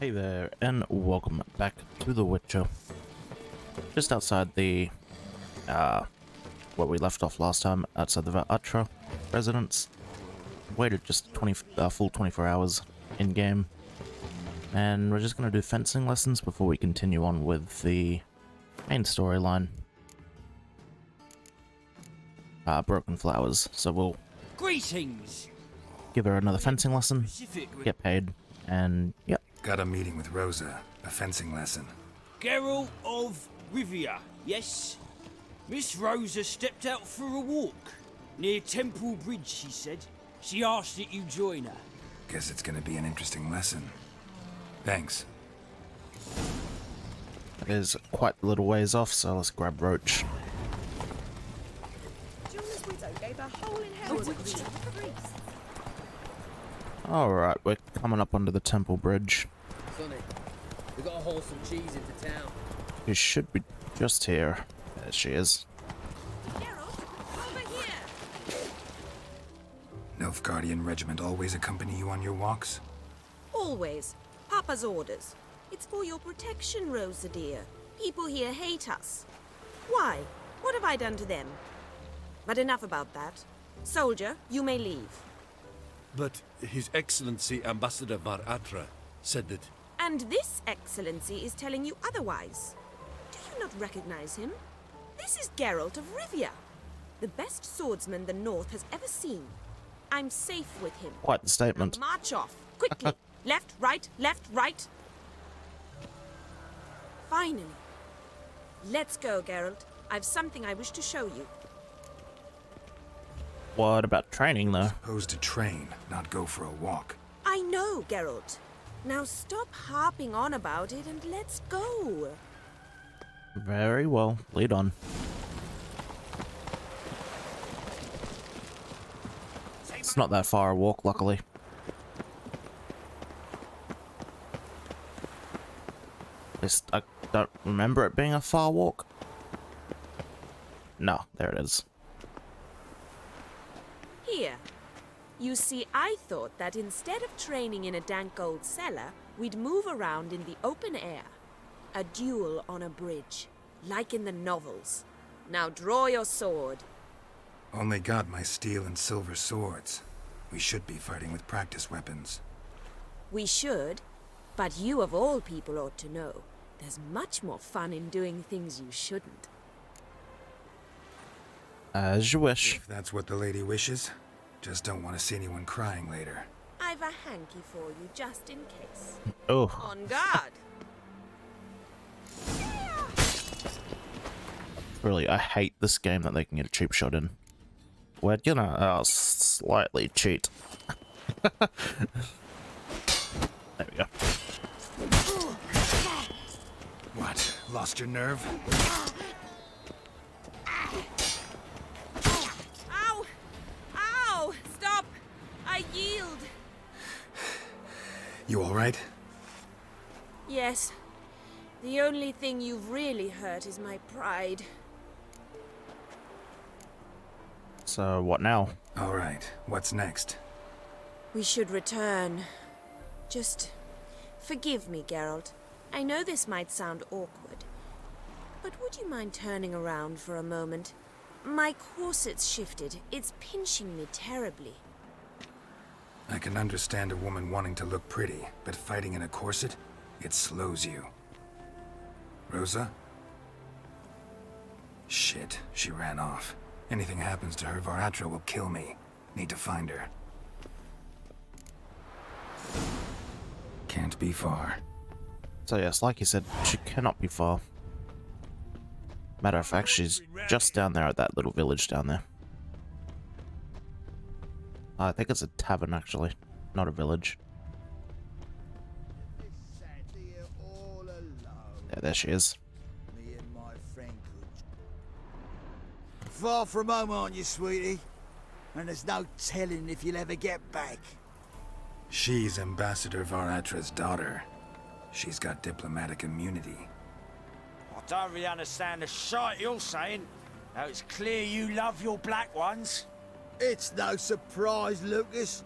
Hey there, and welcome back to The Witcher. Just outside the, where we left off last time, outside the Var Attre residence. Waited just full 24 hours in-game. And we're just going to do fencing lessons before we continue on with the main storyline. Broken Flowers. So we'll Greetings. give her another fencing lesson, get paid, and yep. Got a meeting with Rosa, a fencing lesson. Geralt of Rivia, yes? Miss Rosa stepped out for a walk. Near Temple Bridge, she said. She asked that you join her. Guess it's gonna be an interesting lesson. Thanks. It is quite a little ways off, so let's grab Roach. Alright, we're coming up under the Temple Bridge. Sonny, we gotta haul some cheese into town. She should be just here. There she is. Nilfgaardian regiment always accompany you on your walks? Always. Papa's orders. It's for your protection, Rosa dear. People here hate us. Why? What have I done to them? But enough about that. Soldier, you may leave. But His Excellency Ambassador Var Attre said that... And this excellency is telling you otherwise. Do you not recognize him? This is Geralt of Rivia, the best swordsman the North has ever seen. I'm safe with him. Quite the statement. Now march off, quickly. Left, right, left, right. Finally. Let's go, Geralt. I've something I wish to show you. What about training, though? Supposed to train, not go for a walk. I know, Geralt. Now stop harping on about it and let's go. Very well. Lead on. It's not that far a walk, luckily. At least I don't remember it being a far walk. No, there it is. Here. You see, I thought that instead of training in a dank old cellar, we'd move around in the open air. A duel on a bridge, like in the novels. Now draw your sword. Only got my steel and silver swords. We should be fighting with practice weapons. We should, but you of all people ought to know. There's much more fun in doing things you shouldn't. As you wish. If that's what the lady wishes. Just don't want to see anyone crying later. I've a hanky for you, just in case. Oh. On guard! Really, I hate this game that they can get a cheap shot in. We're gonna slightly cheat. There we go. What? Lost your nerve? Ow! Ow! Stop! I yield! You alright? Yes. The only thing you've really hurt is my pride. So, what now? Alright, what's next? We should return. Just forgive me, Geralt. I know this might sound awkward, but would you mind turning around for a moment? My corset's shifted. It's pinching me terribly. I can understand a woman wanting to look pretty, but fighting in a corset, it slows you. Rosa? Shit, she ran off. Anything happens to her, Var Attre will kill me. Need to find her. Can't be far. So yes, like you said, she cannot be far. Matter of fact, she's just down there at that little village down there. I think it's a tavern, actually, not a village. Yeah, there she is. Far from home, aren't you, sweetie? And there's no telling if you'll ever get back. She's Ambassador Var Attre's daughter. She's got diplomatic immunity. I don't really understand the shite you're saying. Now it's clear you love your black ones. It's no surprise, Lucas.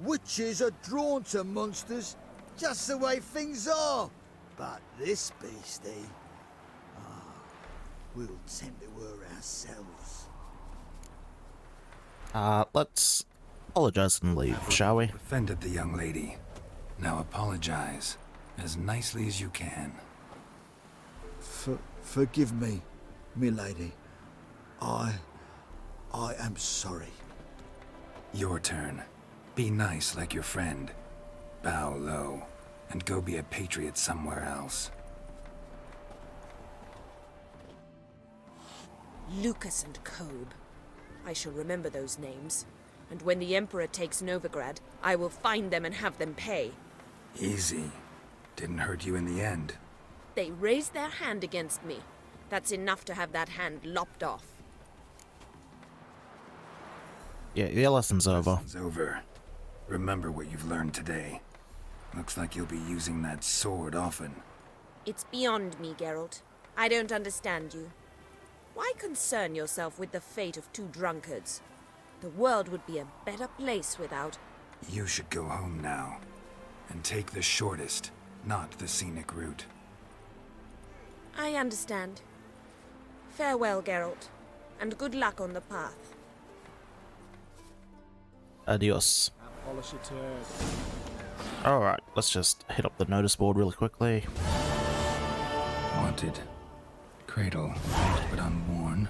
Witches are drawn to monsters. just the way things are. But this beastie, we'll tend to her ourselves. Let's apologize and leave, shall we? Offended the young lady. Now apologize as nicely as you can. Forgive me, milady. I am sorry. Your turn. Be nice like your friend. Bow low, and go be a patriot somewhere else. Lucas and Kobe. I shall remember those names. And when the Emperor takes Novigrad, I will find them and have them pay. Easy. Didn't hurt you in the end. They raised their hand against me. That's enough to have that hand lopped off. Yeah, your lesson's over. Lesson's over. Remember what you've learned today. Looks like you'll be using that sword often. It's beyond me, Geralt. I don't understand you. Why concern yourself with the fate of two drunkards? The world would be a better place without... You should go home now. And take the shortest, not the scenic route. I understand. Farewell, Geralt. And good luck on the path. Adios. Alright, let's just hit up the notice board really quickly. Wanted. Cradle, used but unworn.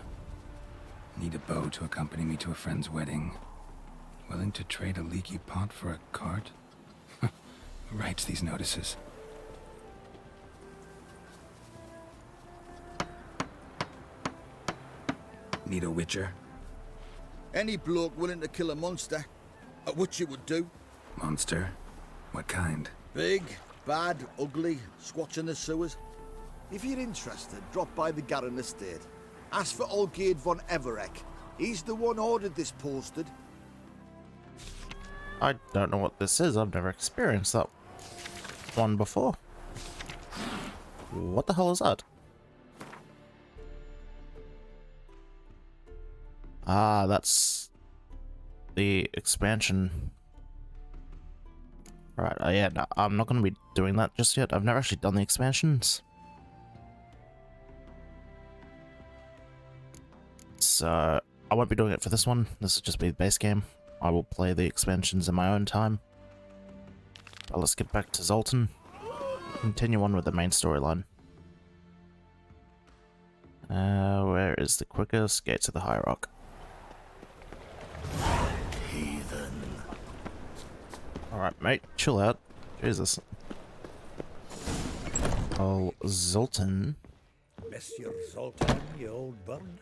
Need a bow to accompany me to a friend's wedding. Willing to trade a leaky pot for a cart? Who writes these notices? Need a witcher? Any bloke willing to kill a monster, which you would do. Monster? What kind? Big, bad, ugly, squatch in the sewers. If you're interested, drop by the Garren estate. Ask for Olgierd von Everek. He's the one ordered this posted. I don't know what this is. I've never experienced that one before. What the hell is that? Ah, that's the expansion. Right, yeah, no, I'm not going to be doing that just yet. I've never actually done the expansions. So, I won't be doing it for this one. This will just be the base game. I will play the expansions in my own time. But let's get back to Zoltan. Continue on with the main storyline. Where is the quickest gate to the High Rock? Heathen. Alright, mate, chill out. Jesus. Oh, Zoltan. Monsieur Zoltan, you old bird.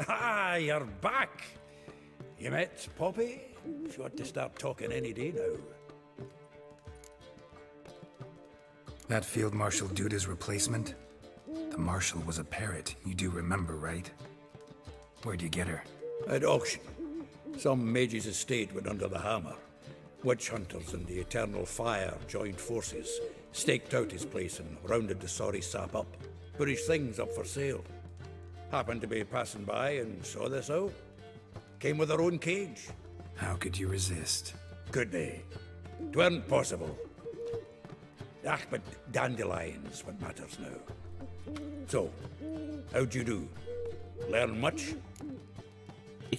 Ah, you're back! You met Poppy? She ought to start talking any day now. That Field Marshal Duda's replacement? The Marshal was a parrot, you do remember, right? Where'd you get her? At auction. Some mage's estate went under the hammer. Witch hunters and the Eternal Fire joined forces, staked out his place and rounded the sorry sap up. Put his things up for sale. Happened to be passing by and saw this out. Came with her own cage. How could you resist? Could they? 'Tweren't possible. Ah, but Dandelion's what matters now. So, how'd you do? Learn much?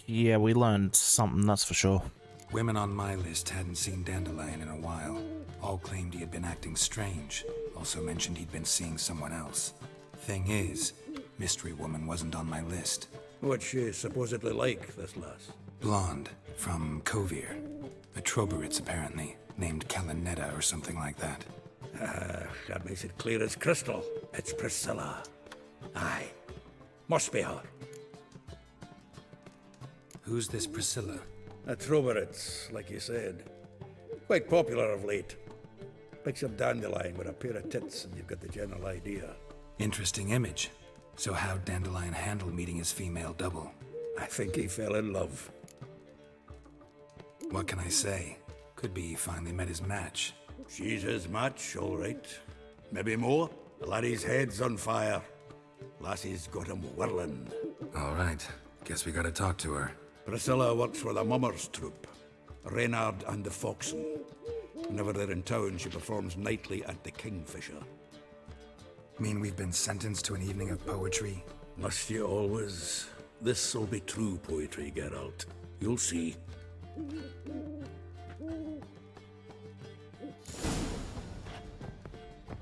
Yeah, we learned something, that's for sure. Women on my list hadn't seen Dandelion in a while. All claimed he had been acting strange. Also mentioned he'd been seeing someone else. Thing is, Mystery Woman wasn't on my list. What's she supposedly like, this lass? Blonde, from Kovir. A Troberitz, apparently, named Callonetta or something like that. That makes it clear as crystal. It's Priscilla. Aye. Must be her. Who's this Priscilla? A Troberitz, like you said. Quite popular of late. Picture Dandelion with a pair of tits and you've got the general idea. Interesting image. So how'd Dandelion handle meeting his female double? I think he fell in love. What can I say? Could be he finally met his match. She's his match, all right. Maybe more. The laddie's head's on fire. Lassie's got him whirling. All right. Guess we gotta talk to her. Priscilla works for the Mummers troupe. Reynard and the Foxen. Whenever they're in town, she performs nightly at the Kingfisher. Mean we've been sentenced to an evening of poetry? Must you always? This'll be true poetry, Geralt. You'll see.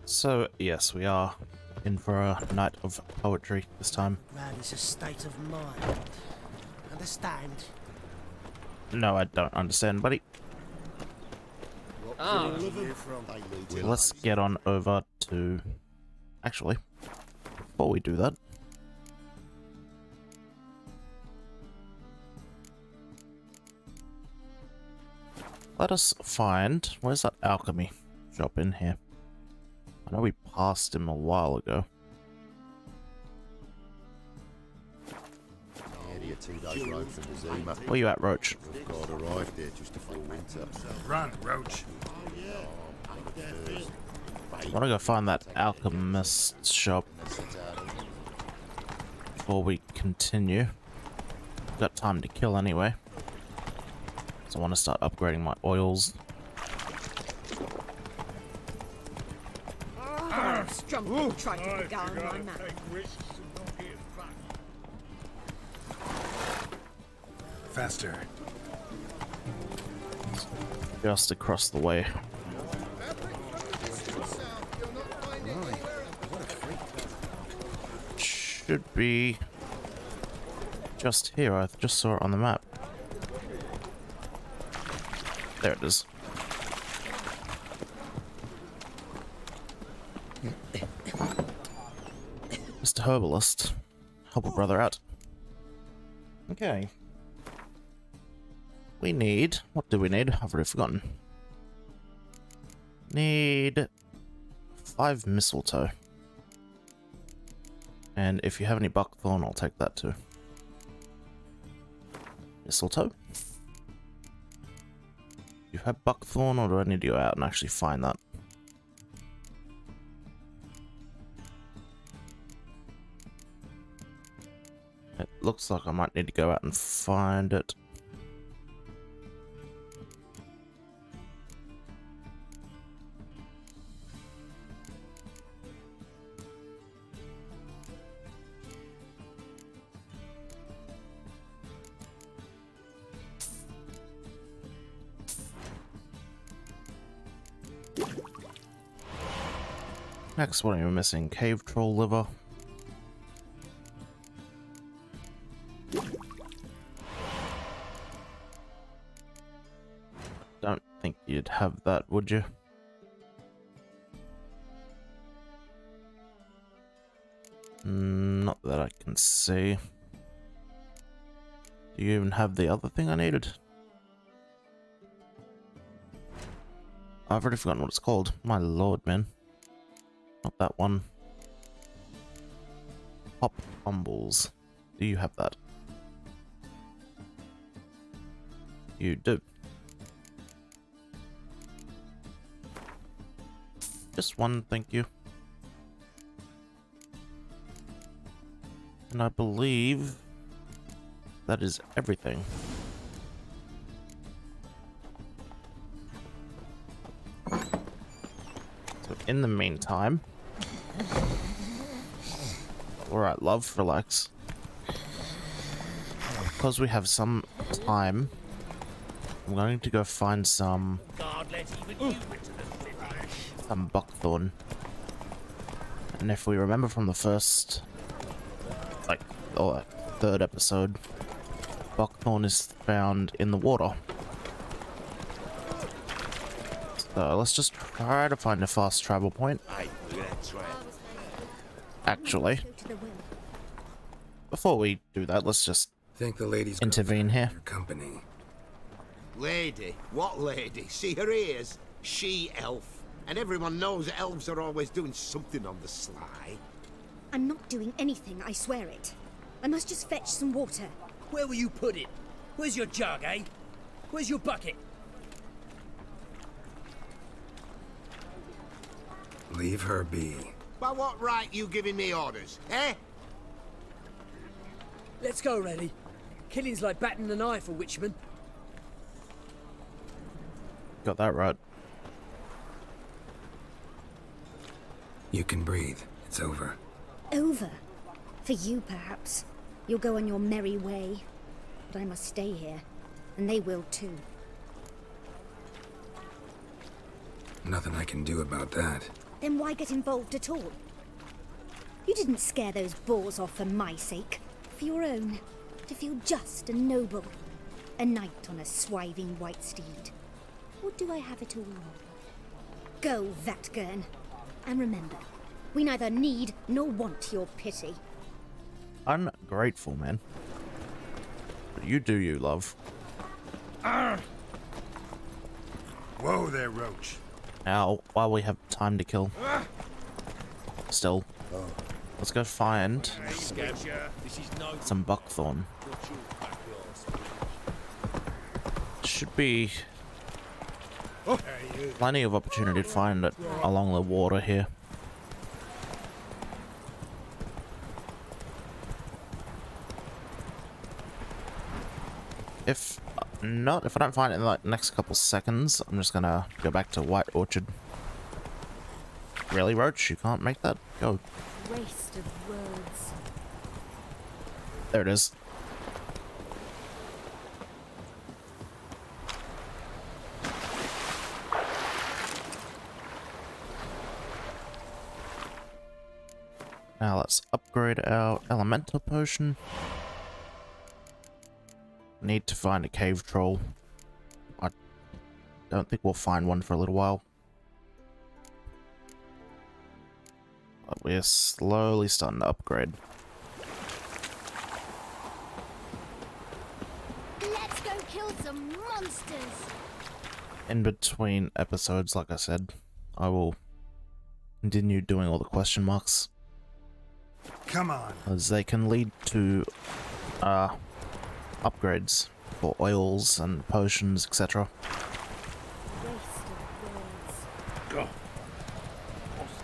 So, yes, we are in for a night of poetry this time. That is a state of mind. Understand? No, I don't understand, buddy. Ah, Let's get on over to... Actually, before we do that... let us find... where's that alchemy shop in here? I know we passed him a while ago. Where you at, Roach? God arrived here just before winter. Run, Roach. I want to go find that alchemist shop before we continue. Got time to kill anyway. So I want to start upgrading my oils. Strumpet tried to put down my map. Faster. Just across the way. Should be just here. I just saw it on the map. There it is. Mr. Herbalist. Help a brother out. Okay. We need... what do we need? I've already forgotten. Need 5 mistletoe. And if you have any buckthorn, I'll take that too. Mistletoe? You have buckthorn, or do I need to go out and actually find that? It looks like I might need to go out and find it. Next, what are you missing? Cave troll liver. Don't think you'd have that, would you? Not that I can see. Do you even have the other thing I needed? I've already forgotten what it's called. My lord, man. Not that one. Hop fumbles. Do you have that? You do. Just one, thank you. And I believe that is everything. So in the meantime... alright, love, relax. Because we have some time, I'm going to go find some buckthorn. And if we remember from the first, third episode, buckthorn is found in the water. So let's just try to find a fast travel point. Actually, before we do that, let's just Think the lady's got intervene that in here. your company. Lady? What lady? See her ears? She-elf. And everyone knows that elves are always doing something on the sly. I'm not doing anything, I swear it. I must just fetch some water. Where will you put it? Where's your jug, eh? Where's your bucket? Leave her be. By what right you giving me orders, eh? Let's go, Rennie. Killing's like batting an eye for witchmen. Got that right. You can breathe. It's over. Over? For you, perhaps. You'll go on your merry way. But I must stay here. And they will too. Nothing I can do about that. Then why get involved at all? You didn't scare those boars off for my sake. For your own. To feel just and noble. A knight on a swiving white steed. Or do I have it all wrong? Go, Vatgern. And remember, we neither need nor want your pity. Ungrateful, man. But you do you, love. Whoa there, Roach. Now, while we have time to kill. Still. Let's go find some buckthorn. Should be plenty of opportunity to find it along the water here. If not, if I don't find it in like the next couple seconds, I'm just gonna go back to White Orchard. Really, Roach? You can't make that? Go. Waste of words. There it is. Now let's upgrade our elemental potion. Need to find a cave troll. I don't think we'll find one for a little while. But we're slowly starting to upgrade. Let's go kill some monsters! In between episodes, like I said, I will continue doing all the question marks. Come on. As they can lead to upgrades for oils and potions, etc.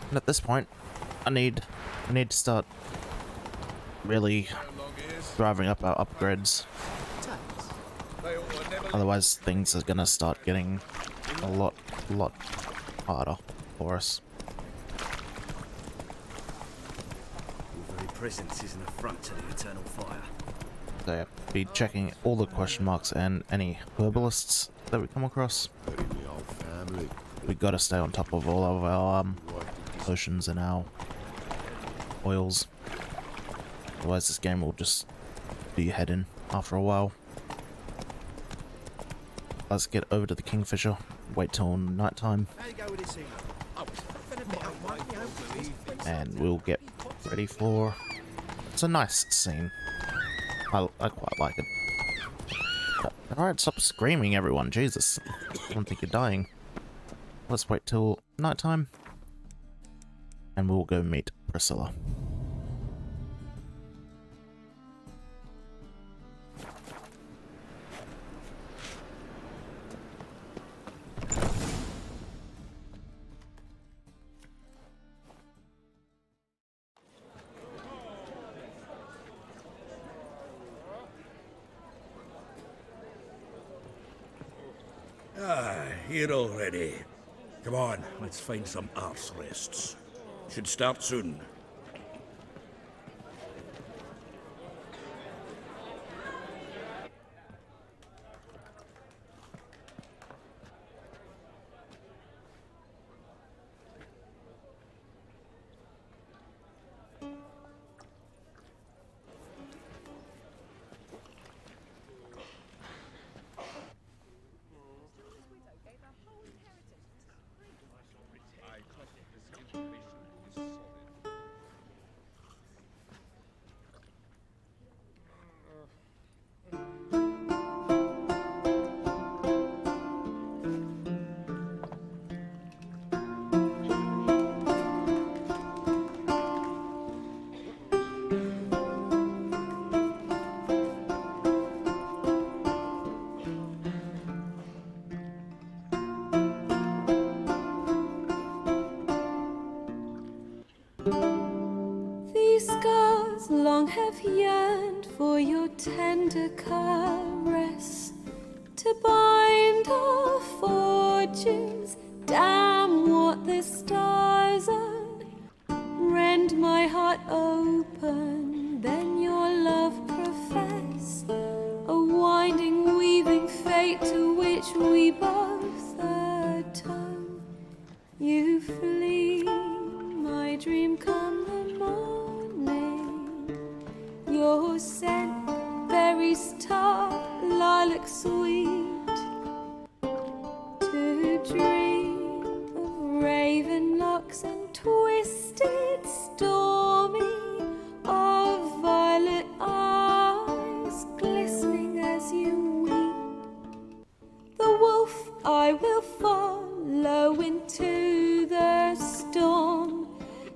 And at this point, I need to start really driving up our upgrades. Otherwise, things are gonna start getting a lot harder for us. Your very presence is an affront to the eternal fire. So yeah, be checking all the question marks and any herbalists that we come across. We gotta stay on top of all of our potions and our oils. Otherwise this game will just do your head in after a while. Let's get over to the Kingfisher. Wait till nighttime. And we'll get ready for... It's a nice scene. I quite like it. Alright, stop screaming, everyone. Jesus. I don't think you're dying. Let's wait till nighttime. And we'll go meet Priscilla. Here already. Come on, let's find some arse rests. Should start soon. These scars long have yearned for your tender caress, to bind our forged Damn what the stars are. Rend my heart open, then your love profess. A winding, weaving fate to which we both atone. You flee, my dream come the morning. Your scent, berries tart, lilac sweet. To dream of raven locks and twisted, stormy, of violet eyes glistening as you weep. The wolf I will follow into the storm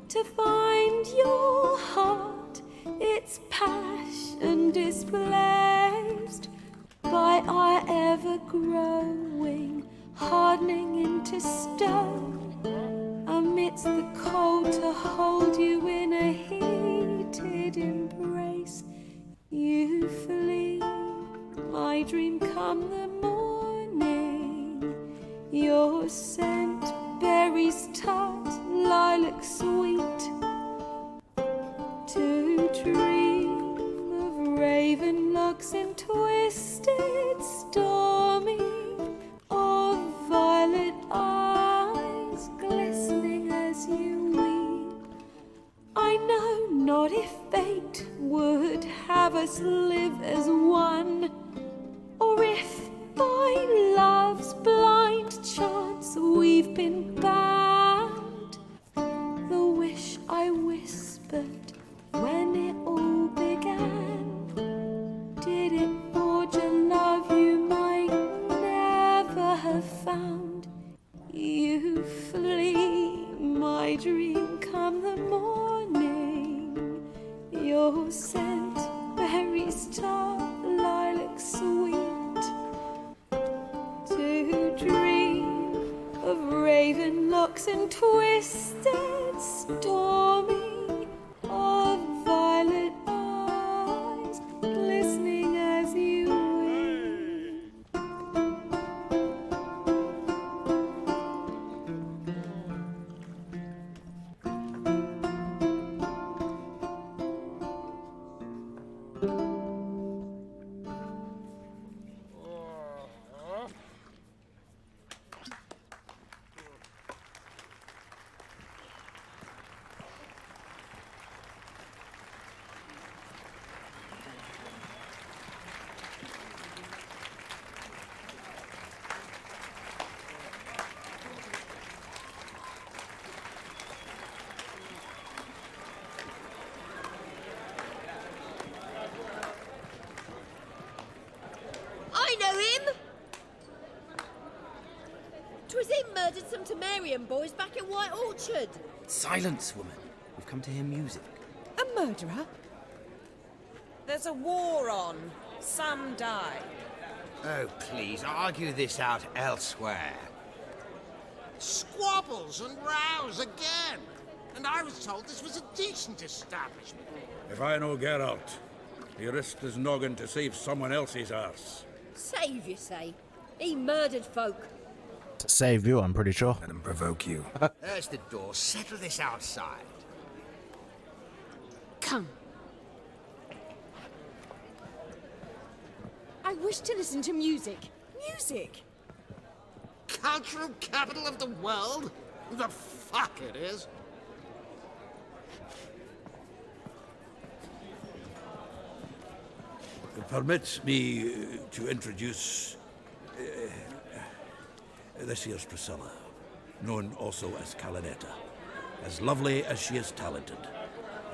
to find your heart, its passion displaced by our ever-growing, hardening into stone. Amidst the cold to hold you in a heated embrace. You flee, my dream come the morning. Your scent, berries tart, lilac sweet. To dream of raven locks and twisted, stormy, of violet eyes glistening as you weep. I know not if fate would have us live as one, or if by love's blind chance we've been bound. The wish I whispered when it all began, did it forge a love you might never have found? You flee, my dream come the morning. Your scent, berries tart, lilac sweet. To dream of raven locks and twisted, stormy, of violet eyes glistening as you weep. I know him! 'Twas him murdered some Temerian boys back in White Orchard. Silence, woman. We've come to hear music. A murderer? There's a war on. Some die. Oh, please, argue this out elsewhere. Squabbles and rows again. And I was told this was a decent establishment. If I know Geralt, he risked his noggin to save someone else's arse. Save, you say? He murdered folk. To save you, I'm pretty sure. Let him provoke you. There's the door. Settle this outside. Come. I wish to listen to music. Music! Cultural capital of the world? The fuck it is. Permit me to introduce... this here's Priscilla, known also as Callonetta. As lovely as she is talented.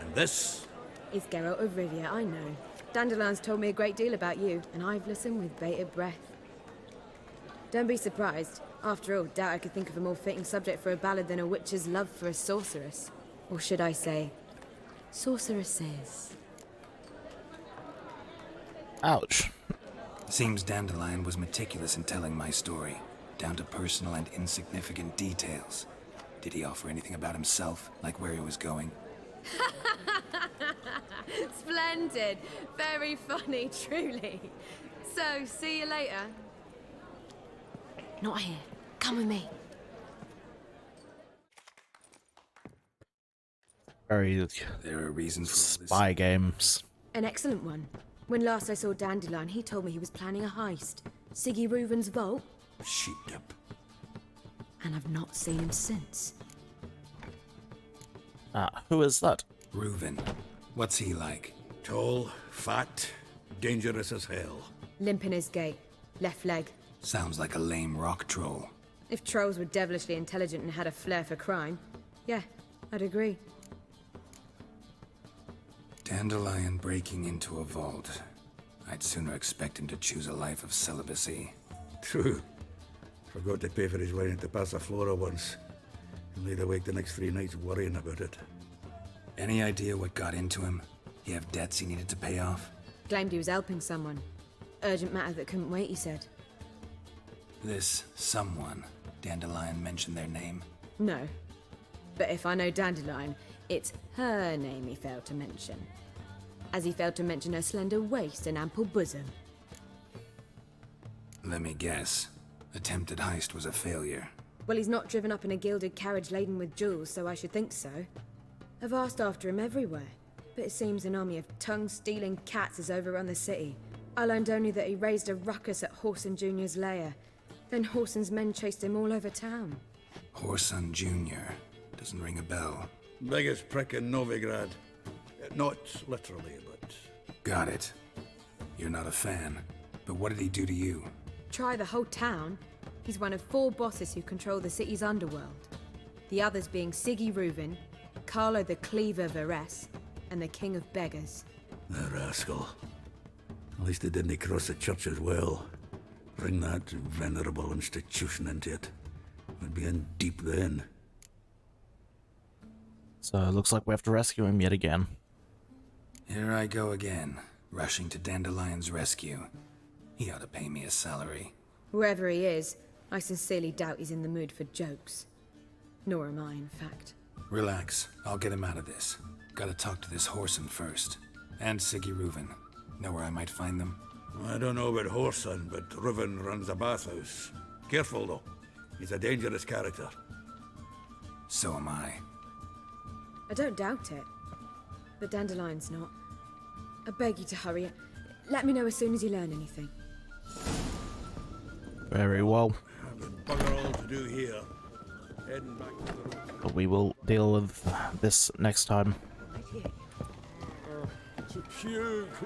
And this... It's Geralt of Rivia, I know. Dandelion's told me a great deal about you, and I've listened with bated breath. Don't be surprised. After all, doubt I could think of a more fitting subject for a ballad than a witch's love for a sorceress. Or should I say, sorceresses. Ouch. Seems Dandelion was meticulous in telling my story, down to personal and insignificant details. Did he offer anything about himself, like where he was going? Splendid. Very funny, truly. So, see you later. Not here. Come with me. Very There are reasons for all spy games. An excellent one. When last I saw Dandelion, he told me he was planning a heist. Siggy Reuven's vault. Sheep-dip. And I've not seen him since. Who is that? Reuven. What's he like? Tall, fat, dangerous as hell. Limp in his gait. Left leg. Sounds like a lame rock troll. If trolls were devilishly intelligent and had a flair for crime, yeah, I'd agree. Dandelion breaking into a vault. I'd sooner expect him to choose a life of celibacy. True. Forgot to pay for his wine at the Passaflora once. And laid awake the next 3 nights worrying about it. Any idea what got into him? He have debts he needed to pay off? Claimed he was helping someone. Urgent matter that couldn't wait, he said. This someone, Dandelion mentioned their name? No. But if I know Dandelion, it's her name he failed to mention. As he failed to mention her slender waist and ample bosom. Let me guess. Attempted heist was a failure. Well, he's not driven up in a gilded carriage laden with jewels, so I should think so. I've asked after him everywhere, but it seems an army of tongue-stealing cats has overrun the city. I learned only that he raised a ruckus at Whoreson Jr.'s lair. Then Whoreson's men chased him all over town. Whoreson Jr. Doesn't ring a bell. Biggest prick in Novigrad. Not literally, but... Got it. You're not a fan. But what did he do to you? Try the whole town. He's one of 4 bosses who control the city's underworld. The others being Siggy Reuven, Carlo the Cleaver Varese, and the King of Beggars. The rascal. At least he didn't cross the church as well. Bring that venerable institution into it. We'd be in deep then. So it looks like we have to rescue him yet again. Here I go again, rushing to Dandelion's rescue. He ought to pay me a salary. Whoever he is, I sincerely doubt he's in the mood for jokes. Nor am I, in fact. Relax, I'll get him out of this. Gotta talk to this Whoreson first. And Siggy Reuven. Know where I might find them? I don't know about Whoreson, but Reuven runs a bathhouse. Careful, though. He's a dangerous character. So am I. I don't doubt it. But Dandelion's not. I beg you to hurry. Let me know as soon as you learn anything. Very well. Bugger all to do here. Heading back to the road. But we will deal with this next time.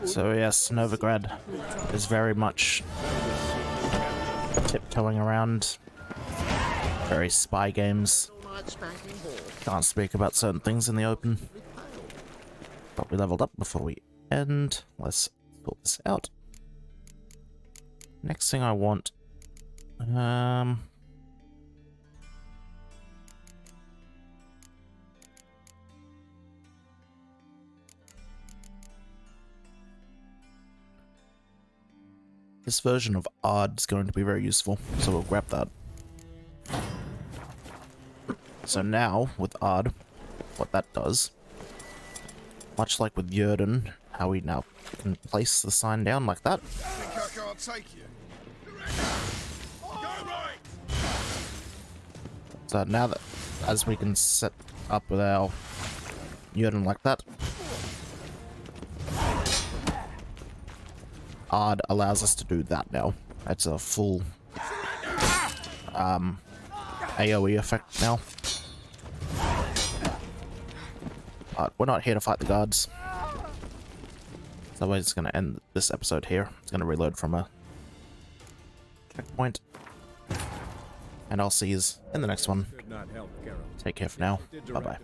So yes, Novigrad is very much tiptoeing around. Very spy games. Can't speak about certain things in the open. But we leveled up before we end. Let's sort this out. Next thing I want... this version of Odd is going to be very useful, so we'll grab that. So now, with Odd, what that does, much like with Jörden, how we now can place the sign down like that. Think I can't take you? Go right! So now that, as we can set up with our Jörden like that, Odd allows us to do that now. That's a full AoE effect now. But we're not here to fight the guards. So we're just going to end this episode here. It's going to reload from a checkpoint. And I'll see you in the next one. Take care for now. Bye-bye.